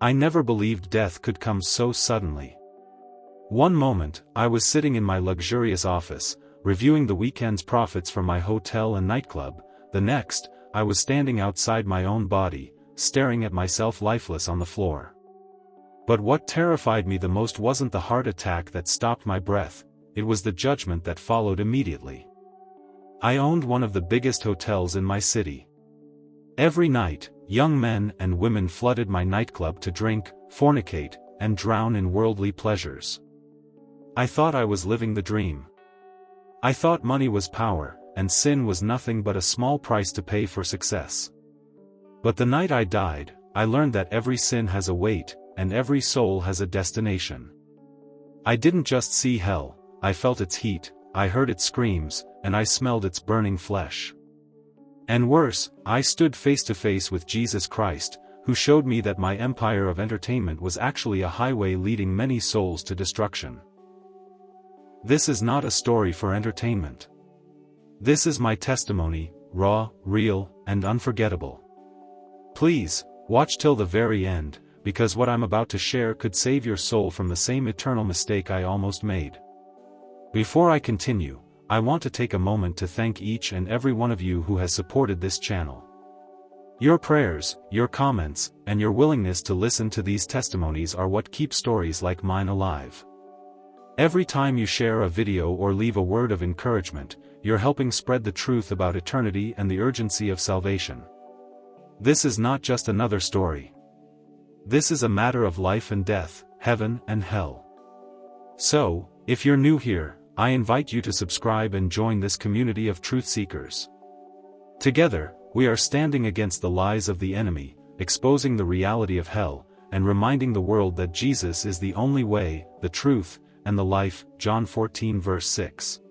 I never believed death could come so suddenly. One moment, I was sitting in my luxurious office, reviewing the weekend's profits from my hotel and nightclub. The next, I was standing outside my own body, staring at myself lifeless on the floor. But what terrified me the most wasn't the heart attack that stopped my breath, it was the judgment that followed immediately. I owned one of the biggest hotels in my city. Every night, young men and women flooded my nightclub to drink, fornicate, and drown in worldly pleasures. I thought I was living the dream. I thought money was power, and sin was nothing but a small price to pay for success. But the night I died, I learned that every sin has a weight, and every soul has a destination. I didn't just see hell, I felt its heat, I heard its screams, and I smelled its burning flesh. And worse, I stood face to face with Jesus Christ, who showed me that my empire of entertainment was actually a highway leading many souls to destruction. This is not a story for entertainment. This is my testimony, raw, real, and unforgettable. Please, watch till the very end, because what I'm about to share could save your soul from the same eternal mistake I almost made. Before I continue, I want to take a moment to thank each and every one of you who has supported this channel. Your prayers, your comments, and your willingness to listen to these testimonies are what keep stories like mine alive. Every time you share a video or leave a word of encouragement, you're helping spread the truth about eternity and the urgency of salvation. This is not just another story. This is a matter of life and death, heaven and hell. So, if you're new here, I invite you to subscribe and join this community of truth seekers. Together, we are standing against the lies of the enemy, exposing the reality of hell, and reminding the world that Jesus is the only way, the truth, and the life. John 14 verse 6.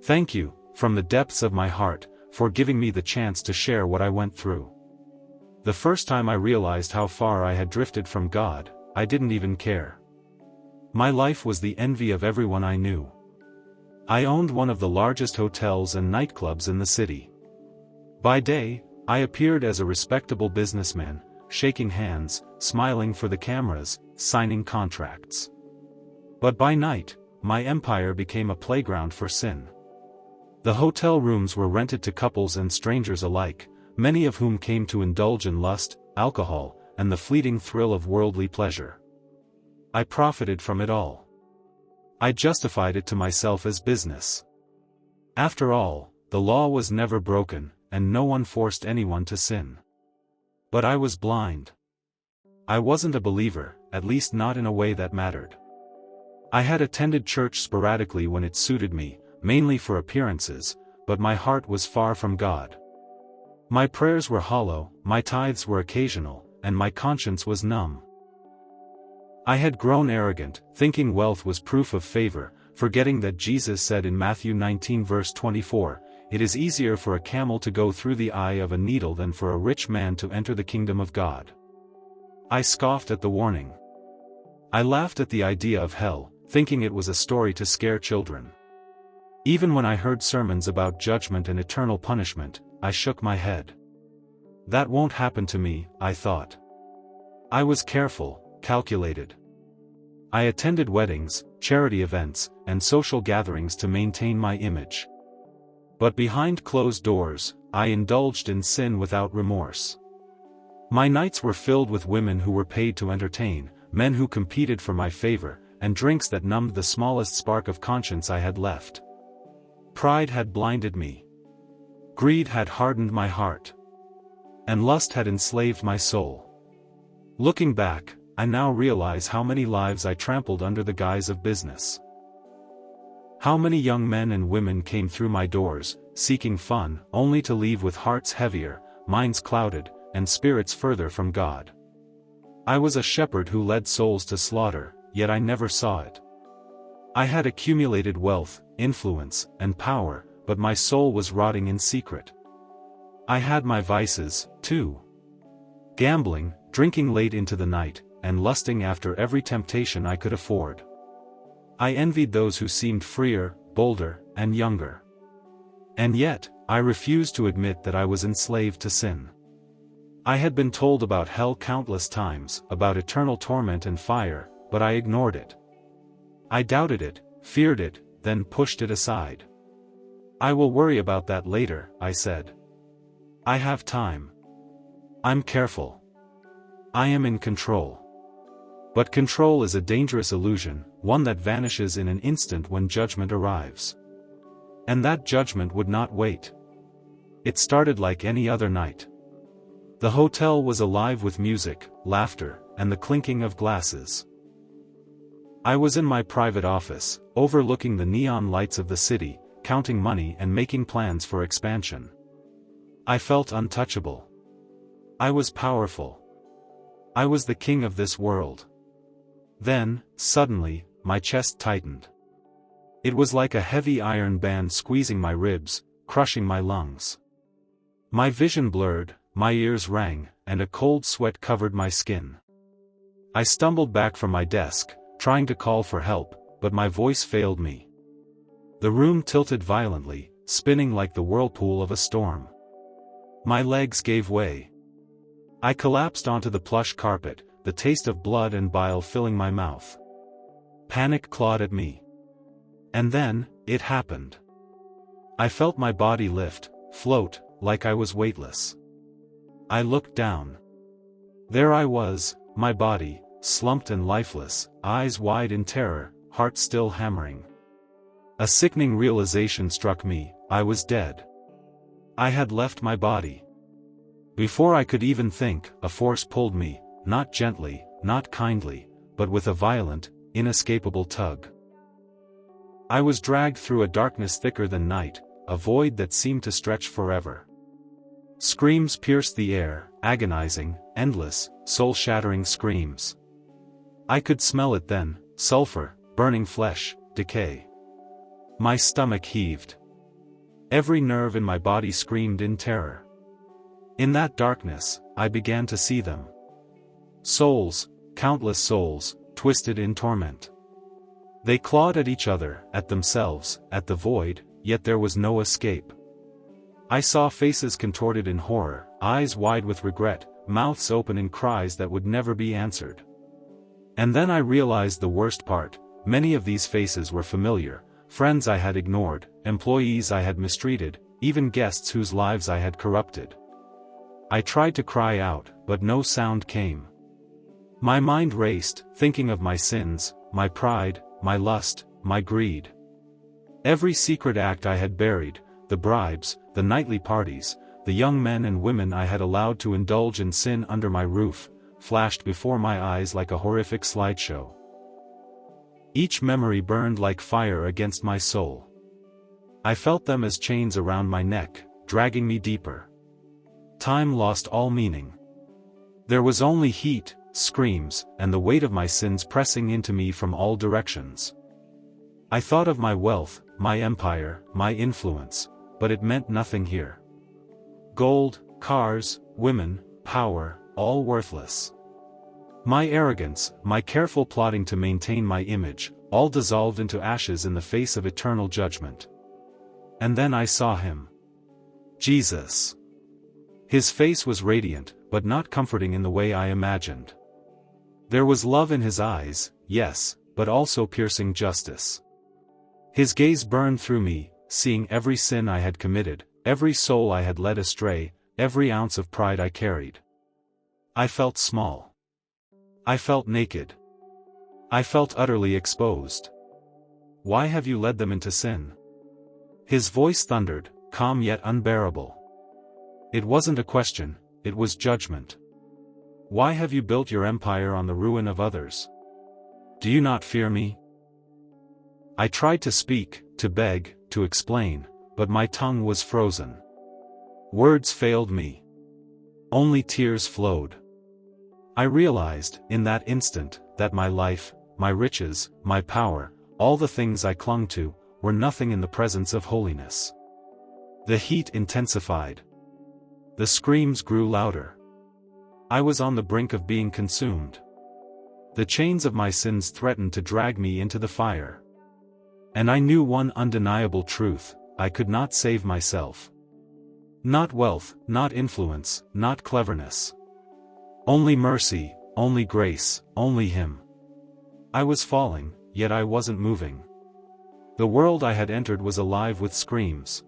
Thank you, from the depths of my heart, for giving me the chance to share what I went through. The first time I realized how far I had drifted from God, I didn't even care. My life was the envy of everyone I knew. I owned one of the largest hotels and nightclubs in the city. By day, I appeared as a respectable businessman, shaking hands, smiling for the cameras, signing contracts. But by night, my empire became a playground for sin. The hotel rooms were rented to couples and strangers alike, many of whom came to indulge in lust, alcohol, and the fleeting thrill of worldly pleasure. I profited from it all. I justified it to myself as business. After all, the law was never broken, and no one forced anyone to sin. But I was blind. I wasn't a believer, at least not in a way that mattered. I had attended church sporadically when it suited me, mainly for appearances, but my heart was far from God. My prayers were hollow, my tithes were occasional, and my conscience was numb. I had grown arrogant, thinking wealth was proof of favor, forgetting that Jesus said in Matthew 19 verse 24, "It is easier for a camel to go through the eye of a needle than for a rich man to enter the kingdom of God." I scoffed at the warning. I laughed at the idea of hell, thinking it was a story to scare children. Even when I heard sermons about judgment and eternal punishment, I shook my head. That won't happen to me, I thought. I was careful, calculated. I attended weddings, charity events, and social gatherings to maintain my image. But behind closed doors, I indulged in sin without remorse. My nights were filled with women who were paid to entertain, men who competed for my favor, and drinks that numbed the smallest spark of conscience I had left. Pride had blinded me. Greed had hardened my heart. And lust had enslaved my soul. Looking back, I now realize how many lives I trampled under the guise of business. How many young men and women came through my doors, seeking fun, only to leave with hearts heavier, minds clouded, and spirits further from God. I was a shepherd who led souls to slaughter, yet I never saw it. I had accumulated wealth, influence, and power, but my soul was rotting in secret. I had my vices, too. Gambling, drinking late into the night, and lusting after every temptation I could afford. I envied those who seemed freer, bolder, and younger. And yet, I refused to admit that I was enslaved to sin. I had been told about hell countless times, about eternal torment and fire, but I ignored it. I doubted it, feared it, then pushed it aside. I will worry about that later, I said. I have time. I'm careful. I am in control. But control is a dangerous illusion, one that vanishes in an instant when judgment arrives. And that judgment would not wait. It started like any other night. The hotel was alive with music, laughter, and the clinking of glasses. I was in my private office, overlooking the neon lights of the city, counting money and making plans for expansion. I felt untouchable. I was powerful. I was the king of this world. Then, suddenly, my chest tightened. It was like a heavy iron band squeezing my ribs, crushing my lungs. My vision blurred, my ears rang, and a cold sweat covered my skin. I stumbled back from my desk, trying to call for help, but my voice failed me. The room tilted violently, spinning like the whirlpool of a storm. My legs gave way. I collapsed onto the plush carpet, the taste of blood and bile filling my mouth. Panic clawed at me. And then, it happened. I felt my body lift, float, like I was weightless. I looked down. There I was, my body, slumped and lifeless, eyes wide in terror, heart still hammering. A sickening realization struck me, I was dead. I had left my body. Before I could even think, a force pulled me, not gently, not kindly, but with a violent, inescapable tug. I was dragged through a darkness thicker than night, a void that seemed to stretch forever. Screams pierced the air, agonizing, endless, soul-shattering screams. I could smell it then, sulfur, burning flesh, decay. My stomach heaved. Every nerve in my body screamed in terror. In that darkness, I began to see them. Souls, countless souls, twisted in torment. They clawed at each other, at themselves, at the void, yet there was no escape. I saw faces contorted in horror, eyes wide with regret, mouths open in cries that would never be answered. And then I realized the worst part, many of these faces were familiar, friends I had ignored, employees I had mistreated, even guests whose lives I had corrupted. I tried to cry out, but no sound came. My mind raced, thinking of my sins, my pride, my lust, my greed. Every secret act I had buried, the bribes, the nightly parties, the young men and women I had allowed to indulge in sin under my roof, flashed before my eyes like a horrific slideshow. Each memory burned like fire against my soul. I felt them as chains around my neck, dragging me deeper. Time lost all meaning. There was only heat, screams, and the weight of my sins pressing into me from all directions. I thought of my wealth, my empire, my influence, but it meant nothing here. Gold, cars, women, power, all worthless. My arrogance, my careful plotting to maintain my image, all dissolved into ashes in the face of eternal judgment. And then I saw him. Jesus. His face was radiant, but not comforting in the way I imagined. There was love in his eyes, yes, but also piercing justice. His gaze burned through me, seeing every sin I had committed, every soul I had led astray, every ounce of pride I carried. I felt small. I felt naked. I felt utterly exposed. Why have you led them into sin? His voice thundered, calm yet unbearable. It wasn't a question, it was judgment. Why have you built your empire on the ruin of others? Do you not fear me? I tried to speak, to beg, to explain, but my tongue was frozen. Words failed me. Only tears flowed. I realized, in that instant, that my life, my riches, my power, all the things I clung to, were nothing in the presence of holiness. The heat intensified. The screams grew louder. I was on the brink of being consumed. The chains of my sins threatened to drag me into the fire. And I knew one undeniable truth, I could not save myself. Not wealth, not influence, not cleverness. Only mercy, only grace, only Him. I was falling, yet I wasn't moving. The world I had entered was alive with screams.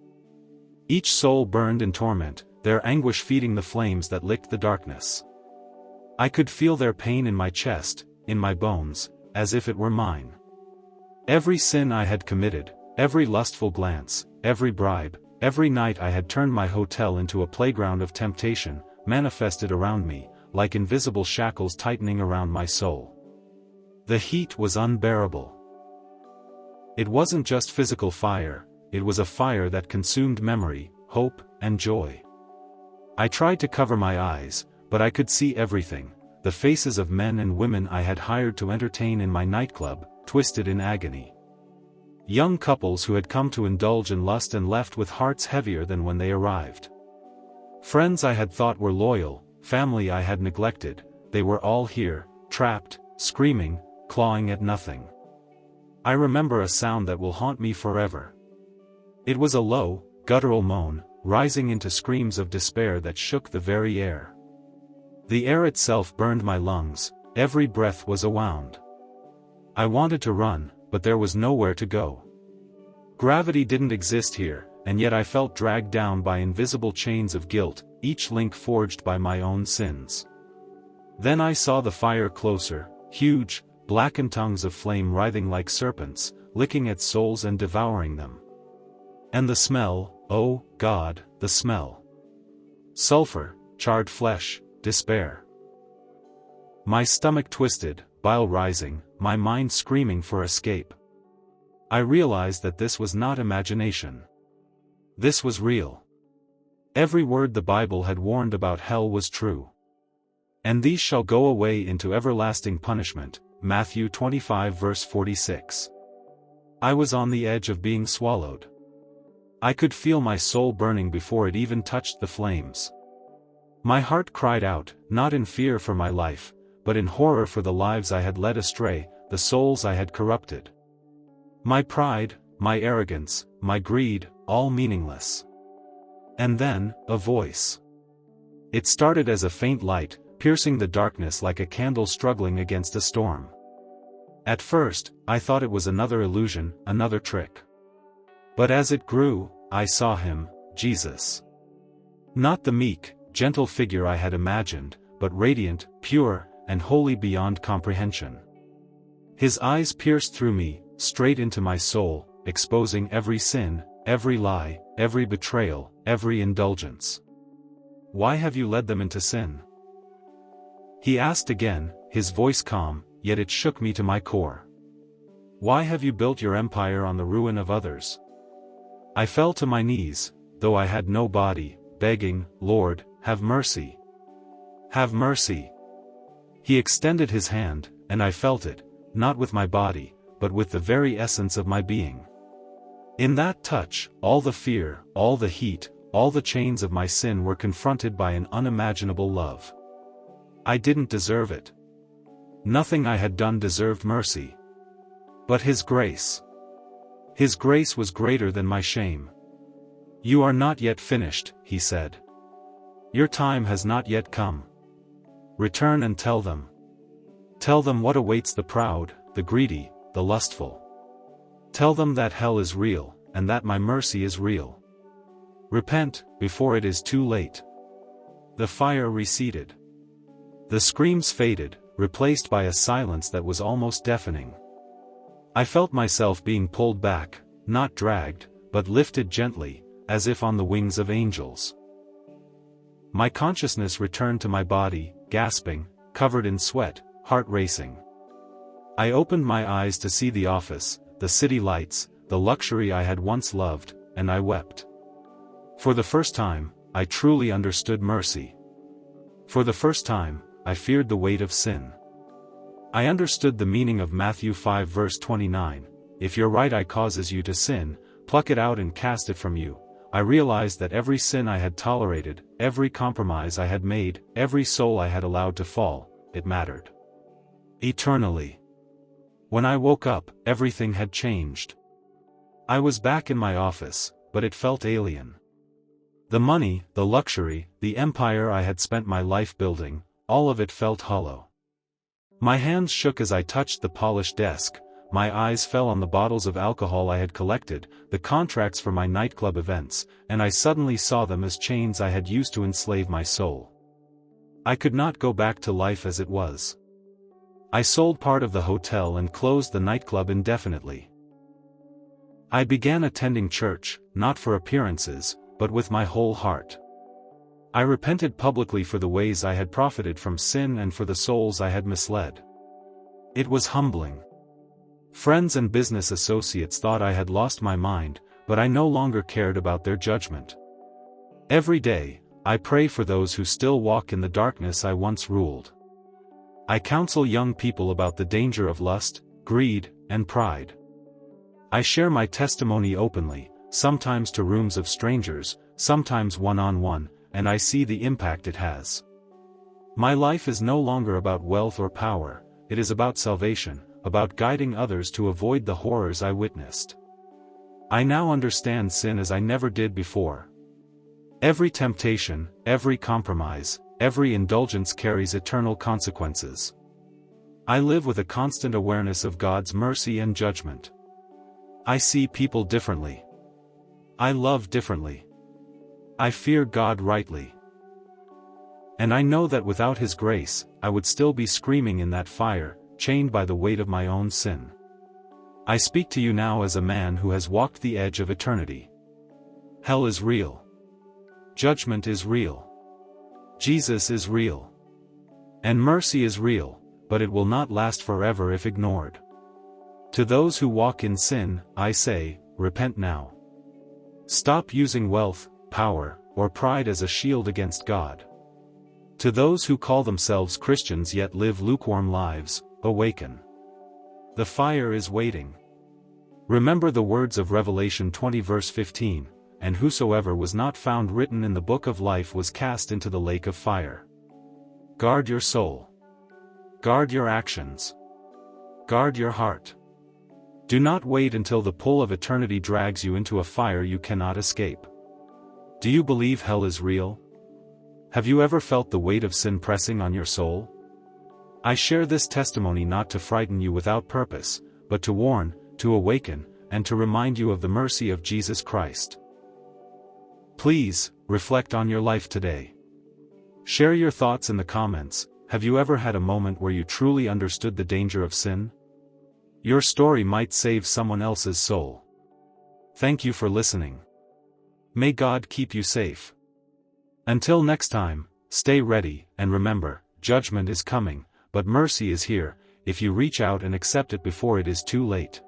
Each soul burned in torment, their anguish feeding the flames that licked the darkness. I could feel their pain in my chest, in my bones, as if it were mine. Every sin I had committed, every lustful glance, every bribe, every night I had turned my hotel into a playground of temptation, manifested around me, like invisible shackles tightening around my soul. The heat was unbearable. It wasn't just physical fire, it was a fire that consumed memory, hope, and joy. I tried to cover my eyes, but I could see everything, the faces of men and women I had hired to entertain in my nightclub, twisted in agony. Young couples who had come to indulge in lust and left with hearts heavier than when they arrived. Friends I had thought were loyal, family I had neglected, they were all here, trapped, screaming, clawing at nothing. I remember a sound that will haunt me forever. It was a low, guttural moan, rising into screams of despair that shook the very air. The air itself burned my lungs, every breath was a wound. I wanted to run, but there was nowhere to go. Gravity didn't exist here, and yet I felt dragged down by invisible chains of guilt, each link forged by my own sins. Then I saw the fire closer, huge, blackened tongues of flame writhing like serpents, licking at souls and devouring them. And the smell, oh, God, the smell. Sulfur, charred flesh, despair. My stomach twisted, bile rising, my mind screaming for escape. I realized that this was not imagination. This was real. Every word the Bible had warned about hell was true. And these shall go away into everlasting punishment, Matthew 25 verse 46. I was on the edge of being swallowed. I could feel my soul burning before it even touched the flames. My heart cried out, not in fear for my life, but in horror for the lives I had led astray, the souls I had corrupted. My pride, my arrogance, my greed, all meaningless. And then, a voice. It started as a faint light, piercing the darkness like a candle struggling against a storm. At first, I thought it was another illusion, another trick. But as it grew, I saw Him, Jesus. Not the meek, gentle figure I had imagined, but radiant, pure, and holy beyond comprehension. His eyes pierced through me, straight into my soul, exposing every sin, every lie, every betrayal, every indulgence. Why have you led them into sin? He asked again, his voice calm, yet it shook me to my core. Why have you built your empire on the ruin of others? I fell to my knees, though I had no body, begging, Lord, have mercy. Have mercy. He extended his hand, and I felt it, not with my body, but with the very essence of my being. In that touch, all the fear, all the heat, all the chains of my sin were confronted by an unimaginable love. I didn't deserve it. Nothing I had done deserved mercy. But His grace. His grace was greater than my shame. You are not yet finished, He said. Your time has not yet come. Return and tell them. Tell them what awaits the proud, the greedy, the lustful. Tell them that hell is real, and that my mercy is real. Repent, before it is too late. The fire receded. The screams faded, replaced by a silence that was almost deafening. I felt myself being pulled back, not dragged, but lifted gently, as if on the wings of angels. My consciousness returned to my body, gasping, covered in sweat, heart racing. I opened my eyes to see the office, the city lights, the luxury I had once loved, and I wept. For the first time, I truly understood mercy. For the first time, I feared the weight of sin. I understood the meaning of Matthew 5 verse 29, if your right eye causes you to sin, pluck it out and cast it from you. I realized that every sin I had tolerated, every compromise I had made, every soul I had allowed to fall, it mattered. Eternally. When I woke up, everything had changed. I was back in my office, but it felt alien. The money, the luxury, the empire I had spent my life building, all of it felt hollow. My hands shook as I touched the polished desk, my eyes fell on the bottles of alcohol I had collected, the contracts for my nightclub events, and I suddenly saw them as chains I had used to enslave my soul. I could not go back to life as it was. I sold part of the hotel and closed the nightclub indefinitely. I began attending church, not for appearances, but with my whole heart. I repented publicly for the ways I had profited from sin and for the souls I had misled. It was humbling. Friends and business associates thought I had lost my mind, but I no longer cared about their judgment. Every day, I pray for those who still walk in the darkness I once ruled. I counsel young people about the danger of lust, greed, and pride. I share my testimony openly, sometimes to rooms of strangers, sometimes one-on-one, and I see the impact it has. My life is no longer about wealth or power, it is about salvation, about guiding others to avoid the horrors I witnessed. I now understand sin as I never did before. Every temptation, every compromise, every indulgence carries eternal consequences. I live with a constant awareness of God's mercy and judgment. I see people differently. I love differently. I fear God rightly. And I know that without His grace, I would still be screaming in that fire, chained by the weight of my own sin. I speak to you now as a man who has walked the edge of eternity. Hell is real. Judgment is real. Jesus is real. And mercy is real, but it will not last forever if ignored. To those who walk in sin, I say, repent now. Stop using wealth, power, or pride as a shield against God. To those who call themselves Christians yet live lukewarm lives, awaken. The fire is waiting. Remember the words of Revelation 20 verse 15, and whosoever was not found written in the book of life was cast into the lake of fire. Guard your soul. Guard your actions. Guard your heart. Do not wait until the pull of eternity drags you into a fire you cannot escape. Do you believe hell is real? Have you ever felt the weight of sin pressing on your soul? I share this testimony not to frighten you without purpose, but to warn, to awaken, and to remind you of the mercy of Jesus Christ. Please, reflect on your life today. Share your thoughts in the comments. Have you ever had a moment where you truly understood the danger of sin? Your story might save someone else's soul. Thank you for listening. May God keep you safe. Until next time, stay ready, and remember, judgment is coming, but mercy is here, if you reach out and accept it before it is too late.